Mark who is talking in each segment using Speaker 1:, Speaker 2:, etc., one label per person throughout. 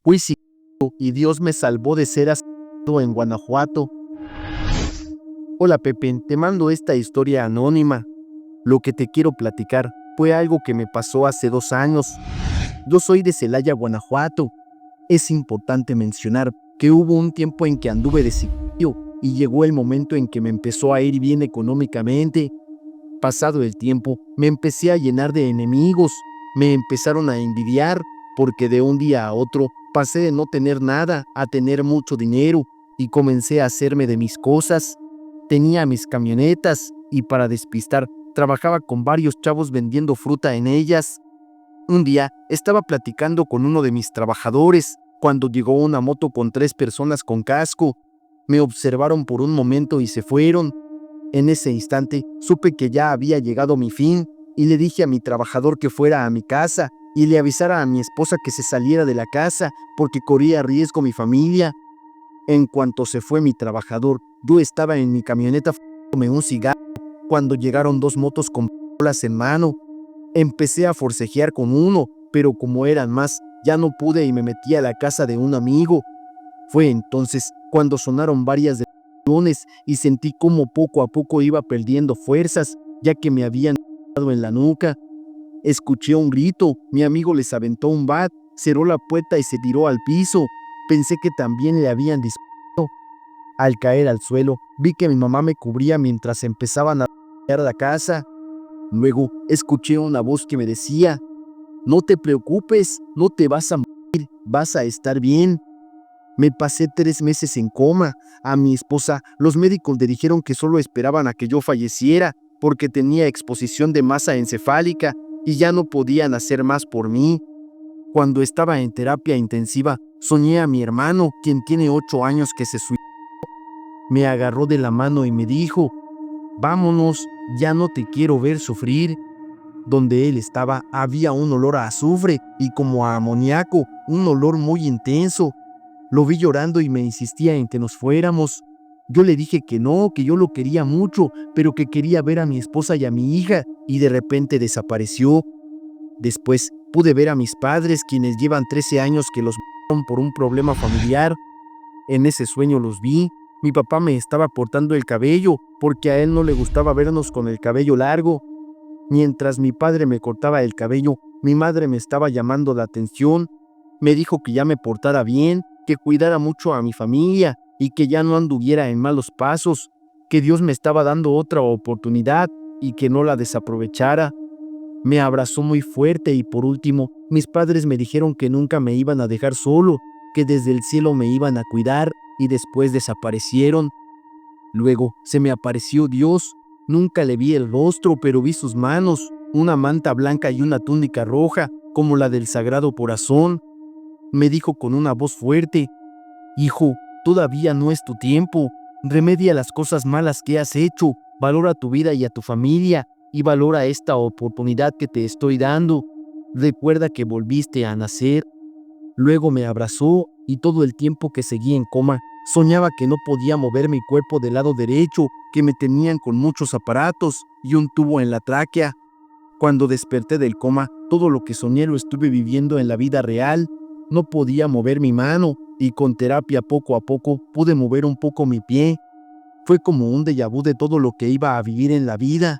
Speaker 1: Fui psicólogo y Dios me salvó de ser asesinado en Guanajuato. Hola Pepe, te mando esta historia anónima. Lo que te quiero platicar fue algo que me pasó hace 2 años. Yo soy de Celaya, Guanajuato. Es importante mencionar que hubo un tiempo en que anduve de sicario y llegó el momento en que me empezó a ir bien económicamente. Pasado el tiempo, me empecé a llenar de enemigos. Me empezaron a envidiar porque de un día a otro pasé de no tener nada a tener mucho dinero y comencé a hacerme de mis cosas. Tenía mis camionetas y para despistar trabajaba con varios chavos vendiendo fruta en ellas. Un día estaba platicando con uno de mis trabajadores cuando llegó una moto con 3 personas con casco. Me observaron por un momento y se fueron. En ese instante supe que ya había llegado mi fin y le dije a mi trabajador que fuera a mi casa y le avisara a mi esposa que se saliera de la casa porque corría riesgo mi familia. En cuanto se fue mi trabajador, yo estaba en mi camioneta fumándome un cigarro cuando llegaron 2 motos con pistolas en mano. Empecé a forcejear con uno, pero como eran más, ya no pude y me metí a la casa de un amigo. Fue entonces cuando sonaron varias detonaciones y sentí como poco a poco iba perdiendo fuerzas, ya que me habían dado en la nuca. Escuché un grito, mi amigo les aventó un bat, cerró la puerta y se tiró al piso. Pensé que también le habían disparado. Al caer al suelo, vi que mi mamá me cubría mientras empezaban a rodear la casa. Luego escuché una voz que me decía: "No te preocupes, no te vas a morir, vas a estar bien". Me pasé 3 meses en coma. A mi esposa, los médicos le dijeron que solo esperaban a que yo falleciera porque tenía exposición de masa encefálica y ya no podían hacer más por mí. Cuando estaba en terapia intensiva, soñé a mi hermano, quien tiene 8 años, que se suicidó. Me agarró de la mano y me dijo: "Vámonos, ya no te quiero ver sufrir". Donde él estaba había un olor a azufre y como a amoníaco, un olor muy intenso. Lo vi llorando y me insistía en que nos fuéramos. Yo le dije que no, que yo lo quería mucho, pero que quería ver a mi esposa y a mi hija, y de repente desapareció. Después pude ver a mis padres, quienes llevan 13 años que los mataron por un problema familiar. En ese sueño los vi. Mi papá me estaba cortando el cabello, porque a él no le gustaba vernos con el cabello largo. Mientras mi padre me cortaba el cabello, mi madre me estaba llamando la atención. Me dijo que ya me portara bien, que cuidara mucho a mi familia y que ya no anduviera en malos pasos, que Dios me estaba dando otra oportunidad y que no la desaprovechara. Me abrazó muy fuerte y por último, mis padres me dijeron que nunca me iban a dejar solo, que desde el cielo me iban a cuidar y después desaparecieron. Luego se me apareció Dios. Nunca le vi el rostro, pero vi sus manos, una manta blanca y una túnica roja, como la del Sagrado Corazón. Me dijo con una voz fuerte: "Hijo, todavía no es tu tiempo. Remedia las cosas malas que has hecho, valora tu vida y a tu familia, y valora esta oportunidad que te estoy dando. Recuerda que volviste a nacer". Luego me abrazó y todo el tiempo que seguí en coma, soñaba que no podía mover mi cuerpo del lado derecho, que me tenían con muchos aparatos y un tubo en la tráquea. Cuando desperté del coma, todo lo que soñé lo estuve viviendo en la vida real. No podía mover mi mano y con terapia poco a poco pude mover un poco mi pie. Fue como un déjà vu de todo lo que iba a vivir en la vida.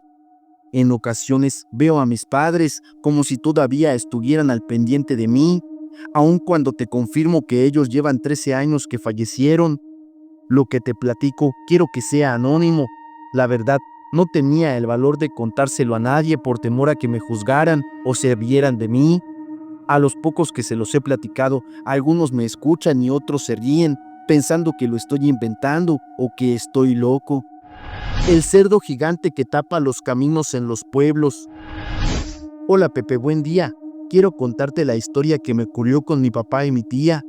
Speaker 1: En ocasiones veo a mis padres como si todavía estuvieran al pendiente de mí, aun cuando te confirmo que ellos llevan 13 años que fallecieron. Lo que te platico quiero que sea anónimo. La verdad, no tenía el valor de contárselo a nadie por temor a que me juzgaran o se rieran de mí. A los pocos que se los he platicado, algunos me escuchan y otros se ríen, pensando que lo estoy inventando o que estoy loco. El cerdo gigante que tapa los caminos en los pueblos. Hola Pepe, buen día. Quiero contarte la historia que me ocurrió con mi papá y mi tía.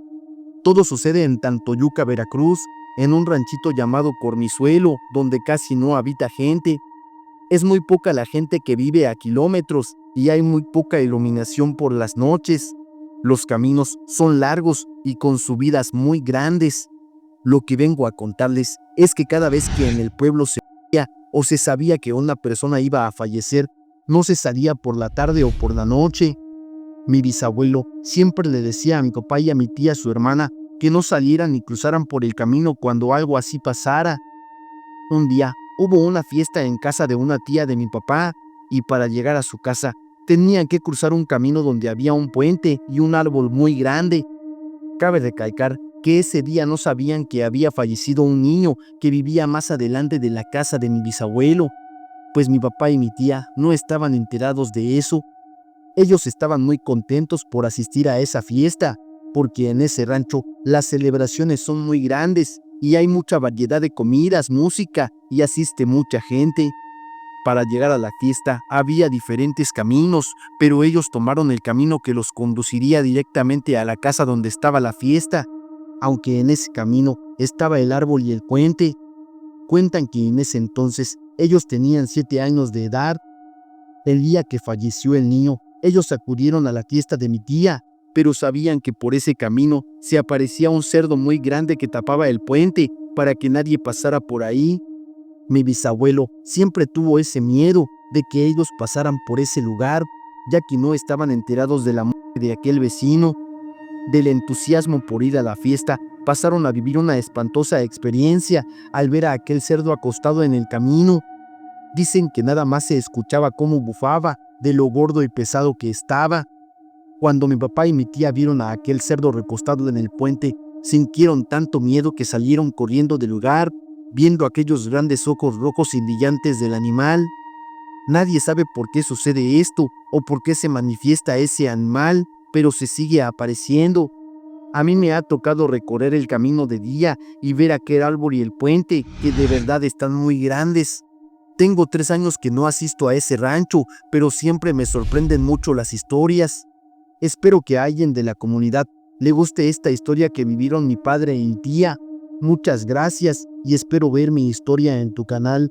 Speaker 1: Todo sucede en Tantoyuca, Veracruz, en un ranchito llamado Cornizuelo, donde casi no habita gente. Es muy poca la gente que vive a kilómetros y hay muy poca iluminación por las noches. Los caminos son largos y con subidas muy grandes. Lo que vengo a contarles es que cada vez que en el pueblo se veía o se sabía que una persona iba a fallecer, no se salía por la tarde o por la noche. Mi bisabuelo siempre le decía a mi papá y a mi tía, su hermana, que no salieran ni cruzaran por el camino cuando algo así pasara. Un día hubo una fiesta en casa de una tía de mi papá y para llegar a su casa tenían que cruzar un camino donde había un puente y un árbol muy grande. Cabe recalcar que ese día no sabían que había fallecido un niño que vivía más adelante de la casa de mi bisabuelo, pues mi papá y mi tía no estaban enterados de eso. Ellos estaban muy contentos por asistir a esa fiesta, porque en ese rancho las celebraciones son muy grandes y hay mucha variedad de comidas, música y asiste mucha gente. Para llegar a la fiesta había diferentes caminos, pero ellos tomaron el camino que los conduciría directamente a la casa donde estaba la fiesta, aunque en ese camino estaba el árbol y el puente. Cuentan que en ese entonces ellos tenían 7 años de edad. El día que falleció el niño, ellos acudieron a la fiesta de mi tía, pero sabían que por ese camino se aparecía un cerdo muy grande que tapaba el puente para que nadie pasara por ahí. Mi bisabuelo siempre tuvo ese miedo de que ellos pasaran por ese lugar, ya que no estaban enterados de la muerte de aquel vecino. Del entusiasmo por ir a la fiesta, pasaron a vivir una espantosa experiencia al ver a aquel cerdo acostado en el camino. Dicen que nada más se escuchaba cómo bufaba de lo gordo y pesado que estaba. Cuando mi papá y mi tía vieron a aquel cerdo recostado en el puente, sintieron tanto miedo que salieron corriendo del lugar, viendo aquellos grandes ojos rojos y brillantes del animal. Nadie sabe por qué sucede esto o por qué se manifiesta ese animal, pero se sigue apareciendo. A mí me ha tocado recorrer el camino de día y ver aquel árbol y el puente, que de verdad están muy grandes. Tengo 3 años que no asisto a ese rancho, pero siempre me sorprenden mucho las historias. Espero que a alguien de la comunidad le guste esta historia que vivieron mi padre y mi tía. Muchas gracias y espero ver mi historia en tu canal.